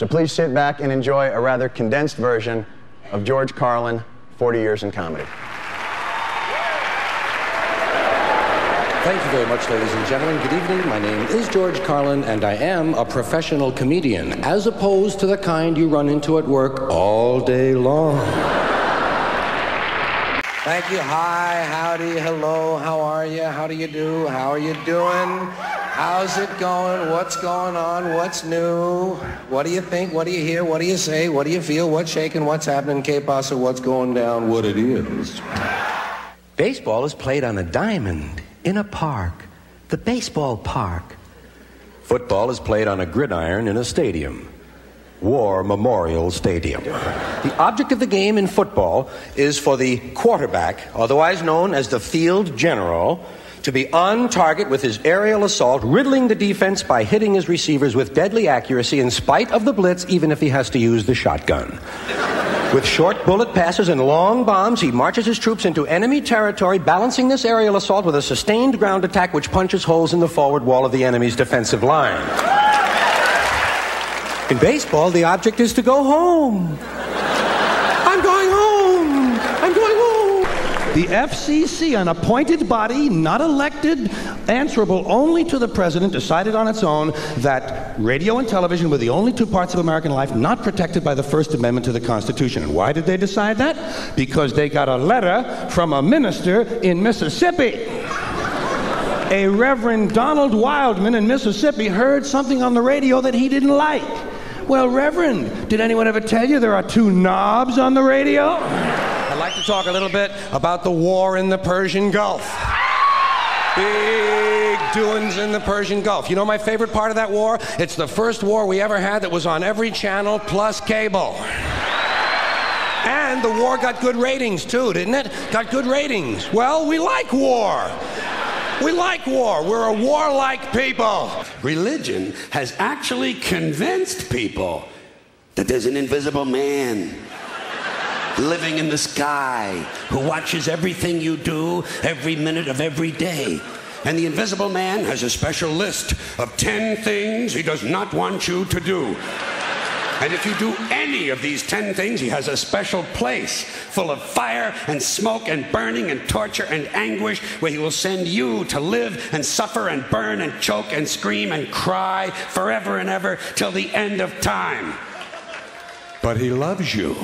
So please sit back and enjoy a rather condensed version of George Carlin, 40 Years in Comedy. Thank you very much, ladies and gentlemen. Good evening. My name is George Carlin, and I am a professional comedian, as opposed to the kind you run into at work all day long. Thank you. Hi, howdy, hello, how are you? How do you do? How are you doing? How's it going? What's going on? What's new? What do you think? What do you hear? What do you say? What do you feel? What's shaking? What's happening? Que pasa? What's going down? What it is. Baseball is played on a diamond in a park, the baseball park. Football is played on a gridiron in a stadium, War Memorial Stadium. The object of the game in football is for the quarterback, otherwise known as the field general, to be on target with his aerial assault, riddling the defense by hitting his receivers with deadly accuracy in spite of the blitz, even if he has to use the shotgun. With short bullet passes and long bombs, he marches his troops into enemy territory, balancing this aerial assault with a sustained ground attack which punches holes in the forward wall of the enemy's defensive line. In baseball, the object is to go home. I'm going home. I'm going home. The FCC, an appointed body, not elected, answerable only to the president, decided on its own that radio and television were the only two parts of American life not protected by the First Amendment to the Constitution. And why did they decide that? Because they got a letter from a minister in Mississippi. A Reverend Donald Wildman in Mississippi heard something on the radio that he didn't like. Well, Reverend, did anyone ever tell you there are two knobs on the radio? I'd like to talk a little bit about the war in the Persian Gulf. Big doings in the Persian Gulf. You know my favorite part of that war? It's the first war we ever had that was on every channel plus cable. And the war got good ratings too, didn't it? Got good ratings. Well, we like war. We like war. We're a warlike people. Religion has actually convinced people that there's an invisible man living in the sky who watches everything you do every minute of every day. And the invisible man has a special list of 10 things he does not want you to do. And if you do any of these 10 things, he has a special place full of fire and smoke and burning and torture and anguish where he will send you to live and suffer and burn and choke and scream and cry forever and ever till the end of time. But he loves you.